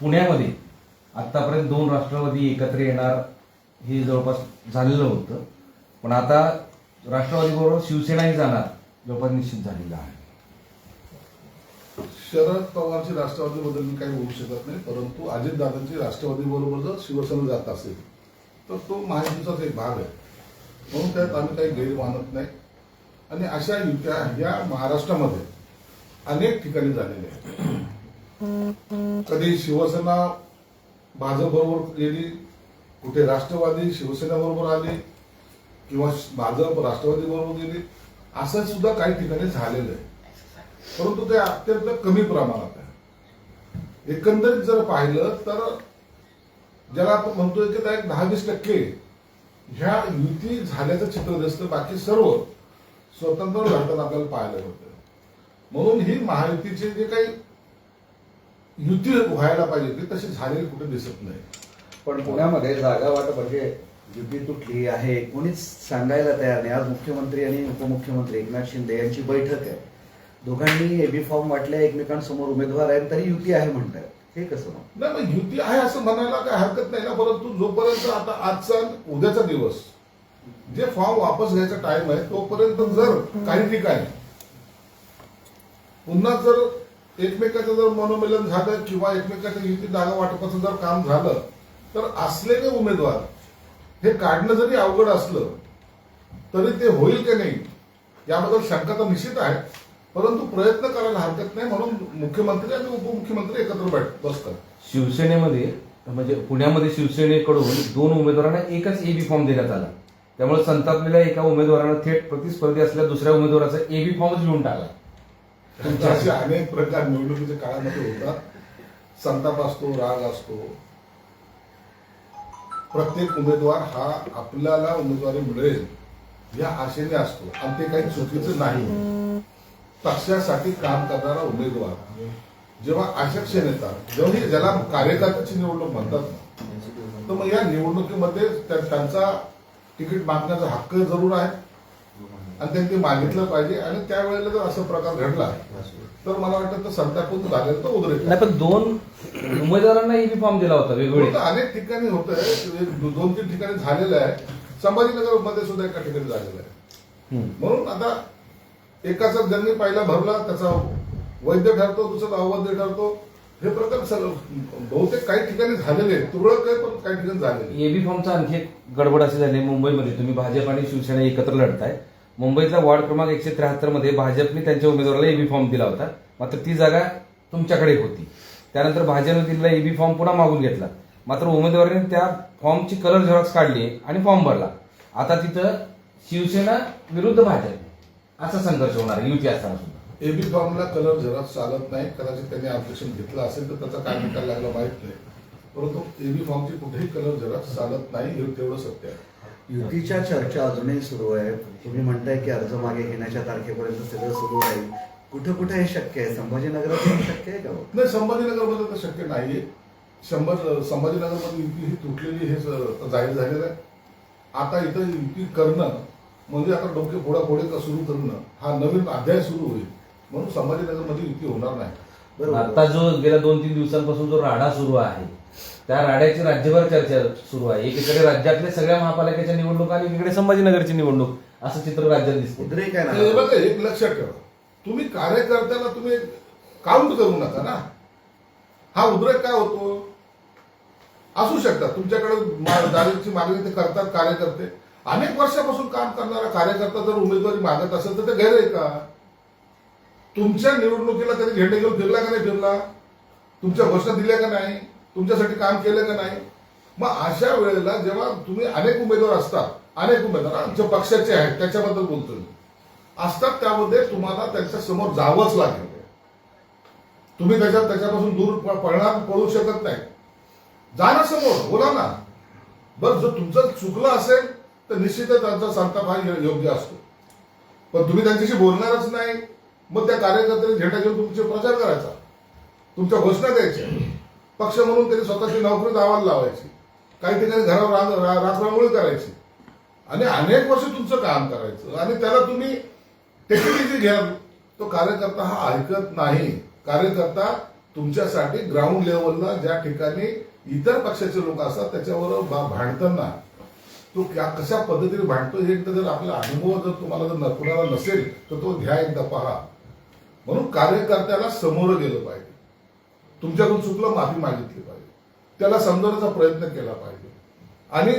पुण्यामध्ये आतापर्यंत 2 राष्ट्रवादी एकत्र येणार हे जवळपास झालेलं होतं, पण आता राष्ट्रवादीबरोबर शिवसेनाही जाणार जवळपास निश्चित झालेलं आहे. शरद पवारची राष्ट्रवादीबद्दल मी काही बोलू शकत नाही, परंतु अजितदादांची राष्ट्रवादीबरोबर जर शिवसेना जात असेल तर तो महायुतीचाच एक भाग आहे, म्हणून त्यात आम्ही काही गैर मानत नाही. आणि अशा युत्या या महाराष्ट्रामध्ये अनेक ठिकाणी झालेल्या आहेत. कधी शिवसेना भाजपबरोबर गेली, कुठे राष्ट्रवादी शिवसेनेबरोबर आली, किंवा भाजप राष्ट्रवादी बरोबर गेली, असं सुद्धा काही ठिकाणी झालेलं आहे, परंतु ते अत्यंत कमी प्रमाणात आहे. एकंदरीत जर पाहिलं तर ज्याला आपण म्हणतोय की त्या 10-20% ह्या युती झाल्याचं चित्र दिसतं, बाकी सर्व स्वतंत्र लढताना आपल्याला पाहायला होतं. म्हणून ही महायुतीची जे काही युती व्हायला पाहिजे ती तशी झालेली कुठे दिसत नाही. पण पुण्यामध्ये जागा वाटप म्हणजे युती तुटली आहे कोणीच सांगायला तयार नाही. आज मुख्यमंत्री आणि उपमुख्यमंत्री एकनाथ शिंदे यांची बैठक आहे, दोघांनी एबी फॉर्म वाटले, एकमेकांसमोर उमेदवार आहेत, तरी युती आहे म्हणतात. हे कसं नाही, मग युती आहे असं म्हणायला काय हरकत नाही ना, परंतु जोपर्यंत आता आजचा उद्याचा दिवस जे फॉर्म वापस घ्यायचा टाइम आहे तोपर्यंत जर काही ठिकाणी पुन्हा जर एकमेकाचं जर मनोमिलन झालं किंवा एकमेकाच्या युती जागा वाटपाचं जर काम झालं तर असलेले उमेदवार हे काढणं जरी अवघड असलं तरी ते होईल की नाही याबद्दल शंका तर निश्चित आहे, परंतु प्रयत्न करायला हरकत नाही. म्हणून मुख्यमंत्री आणि उपमुख्यमंत्री एकत्र बसतात. शिवसेनेमध्ये म्हणजे पुण्यामध्ये शिवसेनेकडून 2 उमेदवारांना एकच एबी फॉर्म देण्यात आला, त्यामुळे संतापलेल्या एका उमेदवारानं थेट प्रतिस्पर्धी असलेल्या दुसऱ्या उमेदवाराचा एबी फॉर्मच घेऊन टाकला. असे अनेक प्रकार निवडणुकीच्या काळामध्ये होतात. संताप असतो, राग असतो. प्रत्येक उमेदवार हा आपल्याला उमेदवारी मिळेल या आशेने असतो आणि ते काही चुकीचं नाही. पक्षासाठी काम करणारा उमेदवार जेव्हा अशक्ष नेता जेव्हा ज्याला कार्यकर्त्याची निवडणूक म्हणतात ना, तर मग या निवडणुकीमध्ये त्यांचा तिकीट मागण्याचा हक्क जरूर आहे आणि त्यांनी ते मागितलं पाहिजे. आणि त्यावेळेला जर असा प्रकार घडला तर मला वाटतं तर संतापून झालेलं तर उद्रेक नाही, पण 2 उमेदवारांना एबी फॉर्म दिला होता वेगवेगळे. अनेक ठिकाणी होत आहे, 2-3 ठिकाणी झालेलं आहे. संभाजीनगर मध्ये सुद्धा एका ठिकाणी झालेलं आहे. म्हणून आता एकाचा ज्यांनी पहिला भरला त्याचा वैध ठरतो, दुसरा अवैध ठरतो. हे प्रकार बहुतेक काही ठिकाणी झालेले आहेत, तुरळक आहे पण काही ठिकाणी झालेले. एबी फॉर्मचा आणखी एक गडबड अशी झाली मुंबईमध्ये. तुम्ही भाजप आणि शिवसेना एकत्र लढताय. मुंबईतल्या वॉर्ड क्रमांक 173 मध्ये भाजपने त्यांच्या उमेदवाराला एबी फॉर्म दिला होता, मात्र ती जागा तुमच्याकडे होती. त्यानंतर भाजपने दिलेला एबी फॉर्म पुन्हा मागून घेतला, मात्र उमेदवाराने त्या फॉर्मची कलर झेरॉक्स काढली आणि फॉर्म भरला. आता तिथं शिवसेना विरुद्ध भाजप असा संघर्ष होणार युती असताना सुद्धा. एबी फॉर्मला कलर झेरॉक्स चालत नाही. कदाचित त्यांनी ऑब्जेक्शन घेतलं असेल तर त्याचा काय निकाल लागला माहित नाही, परंतु एबी फॉर्मची कुठेही कलर झेरॉक्स चालत नाही हे तेवढं सत्य आहे. युतीच्या चर्चा अजूनही सुरू आहेत. तुम्ही म्हणताय की अर्ज मागे घेण्याच्या तारखेपर्यंत सगळं सुरू राहील. कुठं कुठं हे शक्य आहे? संभाजीनगरात शक्य आहे का? नाही, संभाजीनगरमध्ये तर शक्य नाहीये. संभाजीनगरमध्ये युती ही तुटलेली हे जाहीर झालेलं आहे. आता इथं युती करणं म्हणजे आता डोके फोडाफोडी का सुरू करणं हा नवीन अध्याय सुरू होईल, म्हणून संभाजीनगरमध्ये युती होणार नाही. आता जो गेल्या 2-3 दिवसांपासून जो राडा सुरू आहे त्या राड्याची राज्यभर चर्चा सुरू आहे. एकीकडे राज्यातल्या सगळ्या महापालिकेच्या निवडणूक आणि एकीकडे संभाजीनगरची निवडणूक असं चित्र राज्यात दिसते. उद्रेक आहे हे ना. बघा, एक लक्षात ठेवा, तुम्ही कार्यकर्त्याला तुम्ही काउंट करू नका ना. हा उद्रेक काय होतो असू शकतात, तुमच्याकडे दारीची मागणी ते करतात कार्यकर्ते. अनेक वर्षापासून काम करणारा कार्यकर्ता जर उमेदवारी मागत असेल तर ते गैर आहे का? तुमच्या निवडणुकीला कधी झेंडे घेऊन फिरला का नाही फिरला? तुमच्या घोषणा दिल्या का नाही? तुमच्यासाठी काम केलं का नाही? मग अशा वेळेला जेव्हा तुम्ही अनेक उमेदवार असतात, अनेक उमेदवार जे पक्षाचे आहेत त्याच्याबद्दल बोलतो असतात, त्यामध्ये तुम्हाला त्यांच्या समोर जावंच लागेल. तुम्ही त्याच्यापासून दूर पळू शकत नाही. जा ना समोर, बोला ना. बरं, जर तुमचं चुकलं असेल तर निश्चितच त्यांचा संताप हा योग्य असतो, पण तुम्ही त्यांच्याशी बोलणारच नाही. मग त्या कार्यकर्त्यांनी झेंडा घेऊन तुमचे प्रचार करायचा, तुमच्या घोषणा द्यायच्या. पक्ष म्हणून त्यांनी स्वतःची नोकरी दावाला लावायची, काही ठिकाणी घरावर रात्रंगोळी करायची आणि अनेक वर्ष तुमचं काम करायचं आणि त्याला तुम्ही टेक्निकली घ्याल. तो कार्यकर्ता हा ऐकत नाही. कार्यकर्ता तुमच्यासाठी ग्राउंड लेवलला ज्या ठिकाणी इतर पक्षाचे लोक असतात त्याच्यावर भांडताना तो कशा पद्धतीने भांडतो हे एकदा जर आपला अनुभव जर तुम्हाला जर कुणाला नसेल तर तो घ्या एकदा पहा. म्हणून कार्यकर्त्याला समोर गेलं पाहिजे. तुमच्याकडून चुकलं माफी मागितली पाहिजे. त्याला समजवण्याचा प्रयत्न केला पाहिजे. आणि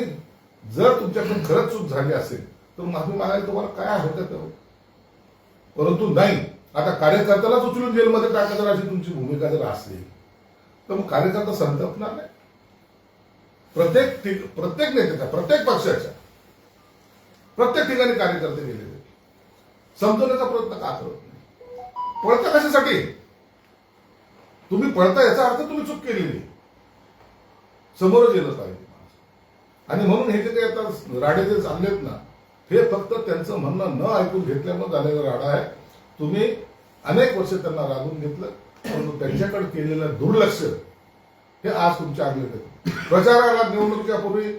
जर तुमच्याकडून खरंच चूक झाली असेल तर माफी मागायला तुम्हाला काय हरकत आहे? परंतु नाही, आता कार्यकर्त्यालाच उचलून जेलमध्ये टाकायचं अशी तुमची भूमिका जर असेल तर मग कार्यकर्ता संतपणार नाही. प्रत्येक नेत्याच्या, प्रत्येक पक्षाच्या प्रत्येक ठिकाणी कार्यकर्ते गेलेले समजवण्याचा प्रयत्न का करत नाही? पळता कशासाठी? तुम्ही पळता याचा अर्थ तुम्ही चूक केलेली, समोर गेलं पाहिजे. आणि म्हणून हे जे काही आता राडे जे चाललेत ना, हे फक्त त्यांचं म्हणणं न ऐकून घेतल्यामुळे झालेला राडा आहे. तुम्ही अनेक वर्ष त्यांना राबून घेतलं, परंतु त्यांच्याकडे केलेलं दुर्लक्ष हे आज तुमच्या आधी येतं. प्रचाराला निवडणुकीपूर्वी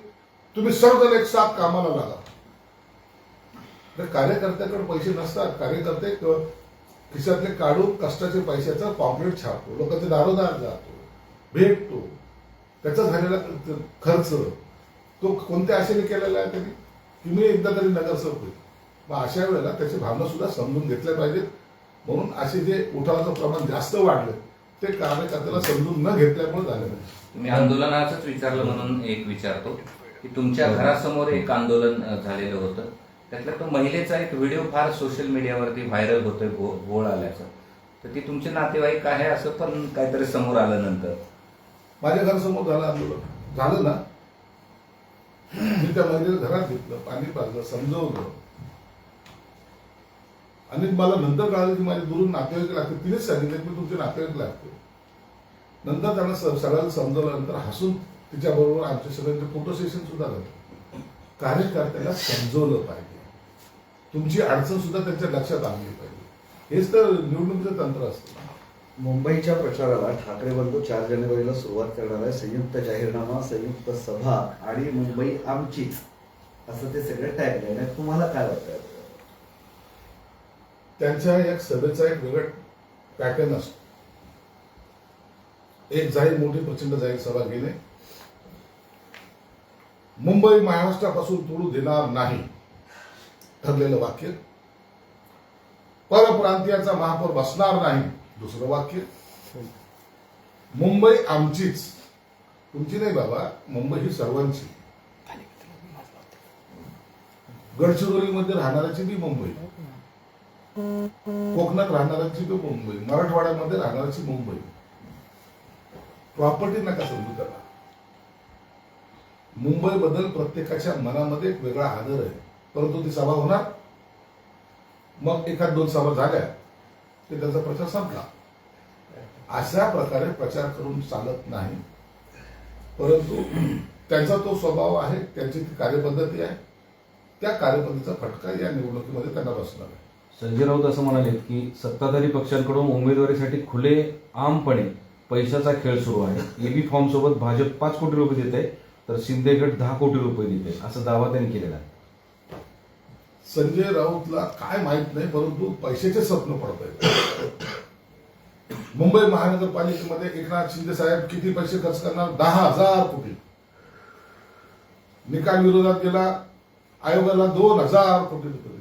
तुम्ही सर्वजण एक साथ कामाला लागा. तर कार्यकर्त्याकडे पैसे नसतात. कार्यकर्ते खिशातले काढून कष्टाचे पैशाचा पॉम्पलेट छापतो, लोकांचे दारोदार जातो, भेटतो. त्याचा झालेला खर्च तो कोणत्या आशेने केलेला आहे त्यांनी की मी एकदा तरी नगरसेवक होईल. मग अशा वेळेला त्याची भावना सुद्धा समजून घेतल्या पाहिजेत. म्हणून असे जे उठावाचं प्रमाण जास्त वाढलं ते कार्यकर्त्याला समजून न घेतल्यामुळे झालेलं आहे. तुम्ही आंदोलनाचंच विचारलं म्हणून एक विचारतो की तुमच्या घरासमोर एक आंदोलन झालेलं होतं, त्यातला तो महिलेचा एक व्हिडिओ फार सोशल मीडियावरती व्हायरल होतोय घोळ आल्याचं, तर ती तुमचे नातेवाईक आहे असं पण काहीतरी समोर आलं नंतर. माझ्या घरासमोर झालं आंदोलन, झालं ना. मी त्या महिलेला घरात घेतलं, पाणी पाजलं, समजवलं. आणि मला नंतर कळालं की माझे दुरून नातेवाईक लागते. तिनेच सांगितलं की तुमचे नातेवाईक लागते. नंतर त्यांना सगळ्यांना समजवल्यानंतर हसून तिच्याबरोबर आमच्या सगळ्यांचे फोटो सेशन सुद्धा झालं. कार्यकर्त्याला समजवलं पाहिजे, तुमची अडचण सुद्धा त्यांच्या लक्षात आणली पाहिजे. हेच तर निवडणुकीचं तंत्र असतं. मुंबईच्या प्रचाराला ठाकरे बंधू 4 जानेवारीला सुरुवात करणार आहे. संयुक्त जाहीरनामा, संयुक्त सभा आणि मुंबई आमचीच असं ते सगळे टॅगलाईन आहे. तुम्हाला काय वाटतं? त्यांच्या एक सभेचा एक वेगळा पॅटर्न असतो. एक जाहीर मोठी प्रचंड जाहीर सभा घेणे, मुंबई महाराष्ट्रापासून तोडू देणार नाही ठरलेलं वाक्य, परप्रांतीयाचा महापौर बसणार नाही दुसरं वाक्य, मुंबई आमचीच, तुमची नाही बाबा, मुंबई ही सर्वांची. गडचिरोलीमध्ये राहणाऱ्याची बी मुंबई, कोकणात राहणाऱ्यांची बी मुंबई, मराठवाड्यामध्ये राहणाऱ्याची मुंबई. प्रॉपर्टी नका समजू त्याला. मुंबई बद्दल प्रत्येकाच्या मनामध्ये एक वेगळा आदर आहे. परंतु ती सभा होणार, मग 1-2 सभा झाल्या की त्याचा प्रचार संपला. अशा प्रकारे प्रचार करून चालत नाही. परंतु त्यांचा तो स्वभाव आहे, त्यांची ती कार्यपद्धती आहे. त्या कार्यपद्धतीचा फटका या निवडणुकीमध्ये त्यांना बसणार आहे. संजय राऊत असं म्हणाले की सत्ताधारी पक्षांकडून उमेदवारीसाठी खुले आमपणे पैशाचा खेळ सुरू आहे. एबी फॉर्म सोबत भाजप 5 कोटी रुपये देते, तर शिंदे गट 10 कोटी रुपये देते, असा दावा त्यांनी केलेला आहे. संजय राऊतला काय माहित नाही, परंतु पैशाचे स्वप्न पडत आहेत. मुंबई महानगरपालिकेमध्ये एकनाथ शिंदे साहेब किती पैसे खर्च करणार? 10,000 कोटी. निकाल विरोधात गेला, आयोगाला 2,000 कोटी रुपये दिले.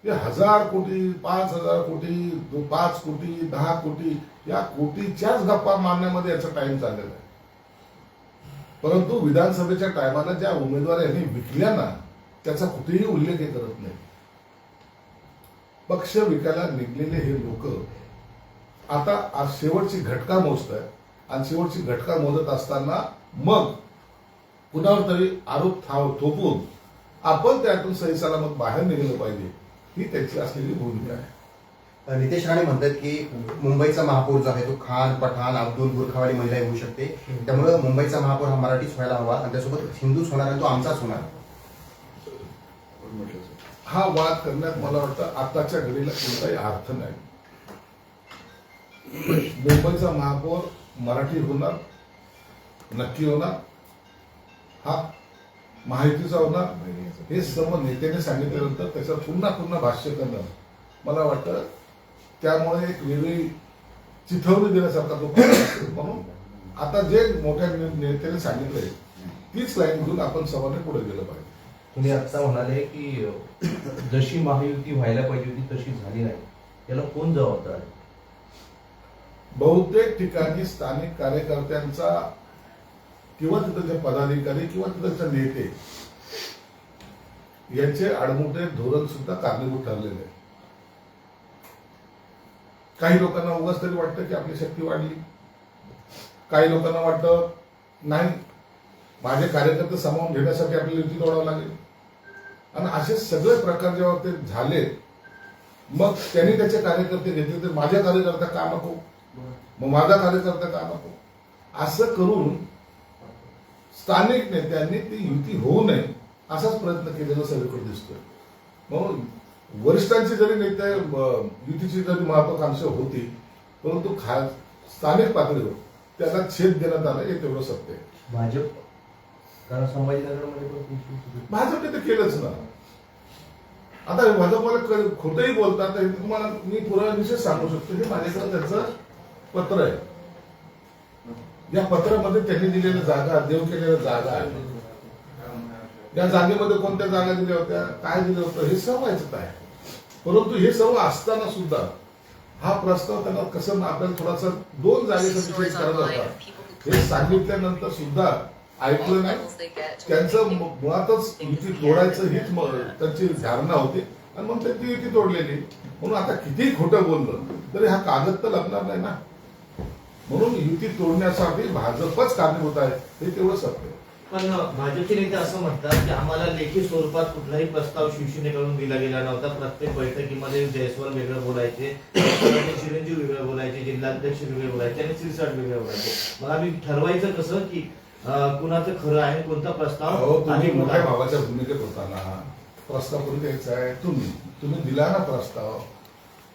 हे 1,000 कोटी, 5,000 कोटी, 5 कोटी, 10 कोटी या कोटीच्याच गप्पा मारण्यामध्ये याचा टाइम चाललेला आहे. परंतु विधानसभेच्या टायमाला ज्या उमेदवार यांनी विकल्या ना, त्याचा कुठेही उल्लेख करत नाही. पक्ष विकायला निघलेले हे लोक आता आज शेवटची घटका मोजत आहेत. आणि शेवटची घटका मोजत असताना मग कुणावर तरी आरोप थोपून आपण त्यातून सही सलामत बाहेर निघालं पाहिजे, ही त्याची असलेली भूमिका आहे. नितेश राणे म्हणतात की मुंबईचा महापौर जो आहे तो खान, पठाण, अब्दुल, बुरखावाली महिला होऊ शकते. त्यामुळे मुंबईचा महापौर हा मराठीच व्हायला हवा आणि त्यासोबत हिंदूच होणार आणि तो आमचाच होणार. हा वाद करण्यात मला वाटतं आताच्या घडीला कोणताही अर्थ नाही. मुंबईचा महापौर मराठी होणार, नक्की होणार. हा माहितीचा होणार, हे सर्व नेत्याने सांगितल्यानंतर त्याच्यावर पुन्हा भाष्य करणं मला वाटतं त्यामुळे एक वेगळी चिथवणी देण्यासारखा तो प्रकार असतो. म्हणून आता जे मोठ्या नेत्याने सांगितलंय तीच लाईन घेऊन आपण सर्वांनी पुढे गेलं पाहिजे. तुम्ही आता म्हणाले की जशी महायुती व्हायला पाहिजे होती तशी झाली नाही, त्याला कोण जबाबदार आहे? बहुतेक ठिकाणी स्थानिक कार्यकर्त्यांचा किंवा तिथलचे पदाधिकारी किंवा तिथलचे नेते यांचे आडमुठे धोरण सुद्धा कारणीभूत ठरलेले आहे. काही लोकांना उगाच तरी वाटतं की आपली शक्ती वाढली, काही लोकांना वाटतं नाही माझे कार्यकर्ते सामावून घेण्यासाठी आपल्याला युती तोडावं लागेल. आणि असे सगळे प्रकार जेव्हा ते झाले मग त्यांनी त्याचे कार्यकर्ते घेतले तर माझ्या कार्यकर्ता का नको, मग माझा कार्यकर्ता का नको, असं करून स्थानिक नेत्यांनी ती युती होऊ नये असाच प्रयत्न केलेला सगळीकडे दिसतोय. म्हणून वरिष्ठांची जरी नेते युतीची जरी महत्वाकांक्षा होती परंतु स्थानिक पातळीवर त्याला छेद देण्यात आला हे तेवढं सत्य आहे. भाजप कारण संभाजीनगरमध्ये पण भाजपने ते केलंच ना. आता भाजपवाले खोटंही बोलतात हे तुम्हाला मी पुरा विषय सांगू शकतो. हे माझ्याकडे त्यांचं पत्र आहे. या पत्रामध्ये त्यांनी दिलेल्या जागा, देव केलेल्या जागा आहेत. या जागेमध्ये कोणत्या जागा दिल्या होत्या, काय दिलं होतं हे सर्व याच्यात आहे. परंतु हे सर्व असताना सुद्धा हा प्रस्ताव त्यांना कसं आपल्याला थोडासा 2 जागेचा विषय करत होता हे सांगितल्यानंतर सुद्धा ऐकलं नाही. त्यांचं मुळातच युती तोडायचं हीच त्यांची धारणा होती आणि मग त्यांची युती तोडलेली. म्हणून आता कितीही खोटं बोललं तरी हा कागद तर लागणार नाही ना. म्हणून युती तोडण्यासाठी भाजपच कारणीभूत आहे हे तेवढं सत्य आहे. पण भाजपचे नेते असं म्हणतात की आम्हाला लेखी स्वरूपात कुठलाही प्रस्ताव शिवसेनेकडून दिला गेला नव्हता. प्रत्येक बैठकीमध्ये जयस्वाल वेगळं बोलायचे, चिरंजीव वेगळं बोलायचे, जिल्हाध्यक्ष वेगळे बोलायचे आणि शिरसाट वेगळे बोलायचे. मग आम्ही ठरवायचं कसं की कुणाचं खरं आहे, कोणता प्रस्ताव तुम्ही मोठ्या भावाच्या भूमिकेत होताना प्रस्ताव करून द्यायचा आहे. तुम्ही दिला ना प्रस्ताव.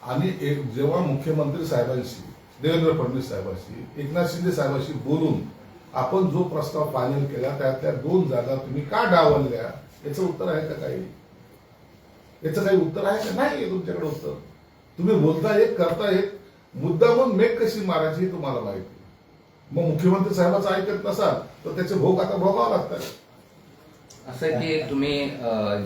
आणि जेव्हा मुख्यमंत्री साहेबांशी, देवेंद्र फडणवीस साहेबांशी, एकनाथ शिंदे साहेबांशी बोलून आपण जो प्रस्ताव फायनल केला त्यातल्या 2 जागा तुम्ही का डावलल्या याचं उत्तर आहे का काही? याचं काही उत्तर आहे का? नाही तुमच्याकडे उत्तर. तुम्ही बोलता एक करता एक, मुद्दा म्हणून मेक कशी मारायची हे तुम्हाला माहिती. मग मुख्यमंत्री साहेबांचं ऐकत नसाल तर त्याचे भोग आता भोगावं लागतात. असं की तुम्ही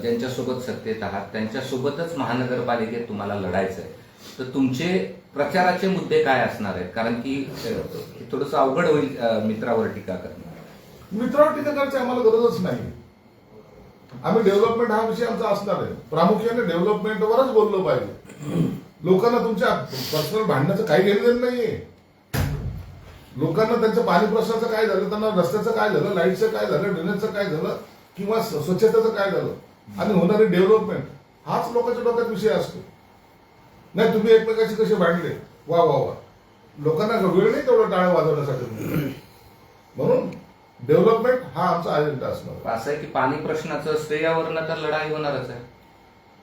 ज्यांच्यासोबत सत्तेत आहात त्यांच्यासोबतच महानगरपालिकेत तुम्हाला लढायचं आहे, तर तुमचे प्रचाराचे मुद्दे काय असणार आहेत? कारण की थोडंसं अवघड होईल मित्रावर टीका करणं. मित्रावर टीका करायची आम्हाला गरजच नाही. आम्ही डेव्हलपमेंट हा विषय आमचा असणार आहे. प्रामुख्याने डेव्हलपमेंटवरच बोललो पाहिजे. लोकांना तुमच्या पर्सनल भांडण्याचं काही घेणं नाहीये. लोकांना त्यांच्या पाणी प्रश्नाचं काय झालं, त्यांना रस्त्याचं काय झालं, लाईटचं काय झालं, ड्रेनेजचं काय झालं किंवा स्वच्छतेचं काय झालं आणि होणारी डेव्हलपमेंट हाच लोकांच्या डोक्यात विषय असतो. नाही तुम्ही एकमेकाची कसे भांडले, वा वा वा. लोकांना वेळ नाही तेवढं टाळ्या वाजवण्यासाठी. म्हणून डेव्हलपमेंट हा आमचा अजेंडा असणार. असं आहे की पाणी प्रश्नाचं श्रेयावरनं तर लढाई होणारच आहे.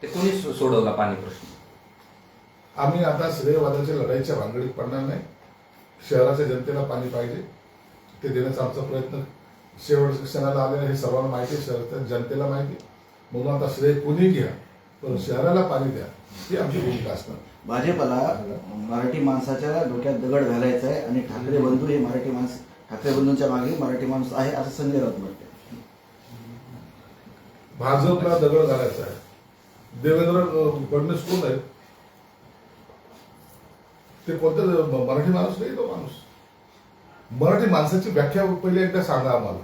ते कोणी सोडवला पाणी प्रश्न? आम्ही आता श्रेयवादाच्या लढाईच्या भानगडीत पडणार नाही. शहराच्या जनतेला पाणी पाहिजे ते देण्याचा आमचा प्रयत्न शेवट क्षणाला आलेला हे सर्वांना माहिती आहे, शहराच्या जनतेला माहिती. म्हणून आता श्रेय कोणी घ्या पण शहराला पाणी द्या ही आमची भूमिका असणार. भाजपला मराठी माणसाच्या डोक्यात दगड घालायचा आहे आणि ठाकरे बंधू हे मराठी माणस, ठाकरे बंधूंच्या मागे मराठी माणूस आहे असं संजय राऊत म्हणते. भाजपला दगड घालायचा आहे. देवेंद्र फडणवीस कोण आहे? ते कोणतं मराठी माणूस नाही. तो माणूस मराठी माणसाची व्याख्या पहिले एकदा सांगा आम्हाला.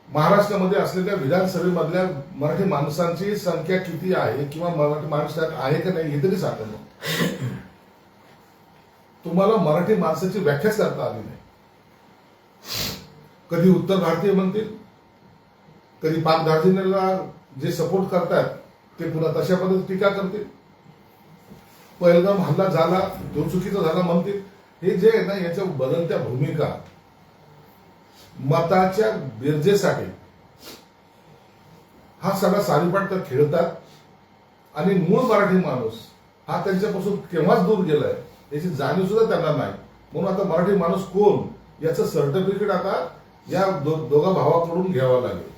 महाराष्ट्रामध्ये असलेल्या विधानसभेमधल्या मराठी माणसांची संख्या किती आहे किंवा मराठी माणूस त्यात आहे का नाही हे तरी सांगा. मग तुम्हाला मराठी माणसाची व्याख्याच करता आली नाही. कधी उत्तर भारतीय म्हणतील, कधी पाक दार्जिलिंगला जे सपोर्ट करतात ते पुन्हा तशा पद्धतीने टीका करतील. पहिलगाम हल्ला झाला तो चुकीचा झाला म्हणतील. हे जे आहे ना याच्या बदलत्या भूमिका मताच्या बिरजेसाठी हा सगळा सारीपाट तर खेळतात आणि मूळ मराठी माणूस हा त्यांच्यापासून केव्हाच दूर गेलाय याची जाणीव सुद्धा त्यांना नाही. म्हणून आता मराठी माणूस कोण याचं सर्टिफिकेट आता या दोघा भावाकडून घ्यावं लागेल.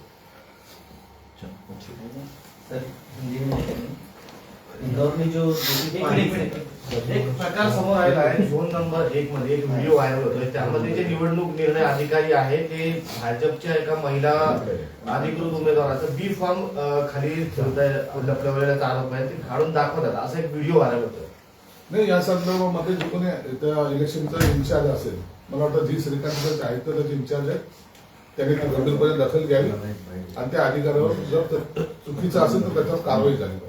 इंदौर में जो एक मिनिट एक प्रकार समोर आलेला आहे. झोन नंबर 1 मध्ये एक व्हिडिओ व्हायरल होतोय. त्यामध्ये जे निवडणूक निर्णय अधिकारी आहे ते भाजपच्या एका महिला अधिकृत उमेदवाराचं बी फॉर्म खाली लपवलेल्याचा आरोप आहे. ते काढून दाखवतात असा एक व्हिडिओ व्हायरल होतोय. नाही, या संदर्भामध्ये जो कोणी त्या इलेक्शनचा इन्चार्ज असेल, मला वाटतं जी श्रीकांत आयुक्त त्याचे इन्चार्ज आहेत, त्यांनी ती गंभीरपणे दखल घ्यावी आणि त्या अधिकाऱ्यावर जर चुकीचं असेल तर त्याच्यावर कारवाई झाली पाहिजे.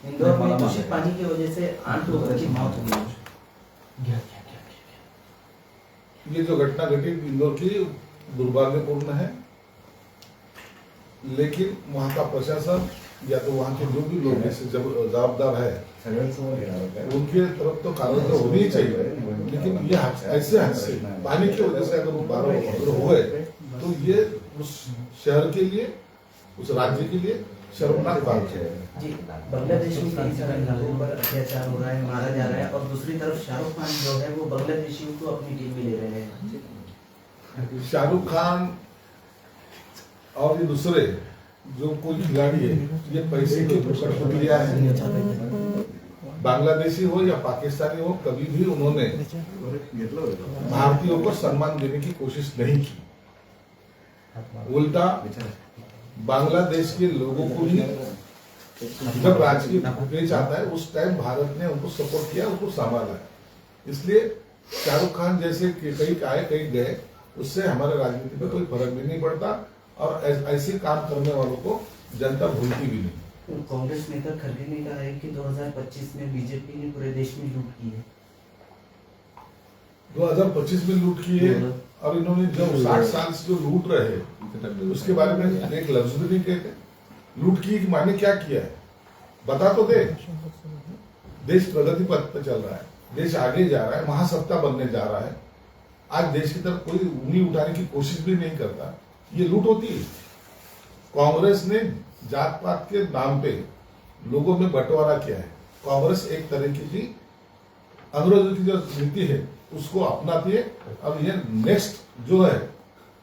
इंदौर में दूषित पानी की वजह से 8 लोगों की मौत हुई है। ये जो घटना घटी इंदौर की दुर्भाग्यपूर्ण है, लेकिन वहाँ का प्रशासन या तो वहाँ के जो भी लोग इससे जवाबदार है उनके तरफ तो कार्रवाई तो होनी ही चाहिए। लेकिन ये ऐसे हादसे पानी की वजह से अगर 12 अगर हुए तो ये उस शहर के लिए, उस राज्य के लिए शर्मनाक बात है। जी, बांग्लादेश में कई सारे लोगों पर अत्याचार हो रहा है, मारा जा रहा है, और दूसरी तरफ शाहरुख खान जो है वो बांग्लादेशियों को अपनी टीम में ले रहे हैं। शाहरुख खान और ये दूसरे जो कोई खिलाड़ी है, ये पैसे की फुकट प्रक्रिया है। बांग्लादेशी हो या पाकिस्तानी हो, कभी भी उन्होंने भारतीयों को सम्मान देने की कोशिश नहीं की। उल्टा बांग्लादेश के लोगों को ही जब राजकीय पेच आता है उस टाइम भारत ने उनको सपोर्ट किया, उनको संभाला है। इसलिए शाहरुख खान जैसे कहीं आए कहीं गए, उससे हमारे राजनीति में कोई फर्क भी नहीं पड़ता और ऐसे काम करने वालों को जनता भूलती भी नहीं। कांग्रेस नेता खड़गे ने कहा है कि 2025 में बीजेपी ने पूरे देश में लूट की है। 2025 में लूट की है और इन्होंने जो 60 साल से जो लूट रहे हैं उसके बारे में एक लफ्ज भी नहीं कहते। लूट की माने क्या किया है बता तो दे। देश प्रगति पथ पे चल रहा है, देश आगे जा रहा है, महासत्ता बनने जा रहा है। आज देश की तरफ कोई उंगली उठाने की कोशिश भी नहीं करता, ये लूट होती है। कांग्रेस ने जात पात के नाम पे लोगों में बंटवारा किया है। कांग्रेस एक तरीके की अंग्रेजों की जो नीति है उसको अपनाती है। अब ये नेक्स्ट जो है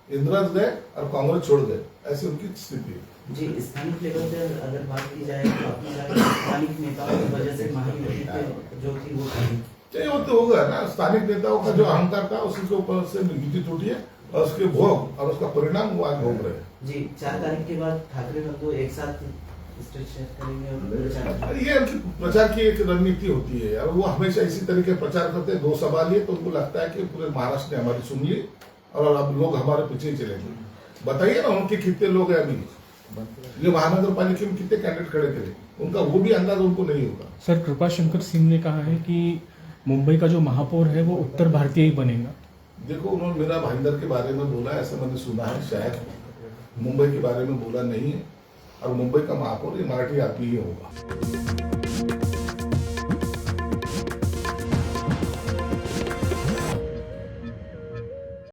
इंदिरा गए और कांग्रेस छोड़ गए, ऐसी उनकी स्थिति है। जी, स्थानिक लेवल पर अगर बात की जाए तो अपनी स्थानिक नेताओं की वजह से महायुति पे जो थी वो चाहिए वो तो होगा ना। स्थानिक नेताओं का जो अहंकार था उसी के ऊपर से युति टूटी है और उसके भोग और उसका परिणाम वो आज भोग रहे हैं। जी, 4 तारीख के बाद ठाकरे बंधु एक साथ स्टेज शेयर करेंगे और प्रचार करेंगे। ये उनकी प्रचार की एक रणनीति होती है और वो हमेशा इसी तरीके प्रचार करते हैं। 2 सभा लिए तो उनको लगता है कि पूरे महाराष्ट्र ने हमारी सुन ली और अब लोग हमारे पीछे ही चलेंगे। बताइए ना उनके कितने लोग हैं अभी, ये महानगर पालिका में कितने कैंडिडेट खड़े थे, उनका वो भी अंदाज उनको नहीं होगा। सर, कृपा शंकर सिंह ने कहा है कि मुंबई का जो महापौर है वो उत्तर भारतीय ही बनेगा। देखो, उन्होंने मेरा भाईंदर के बारे में बोला, ऐसा मैंने सुना है, शायद मुंबई के बारे में बोला नहीं है। और मुंबई का महापौर ये मराठी आदमी ही होगा।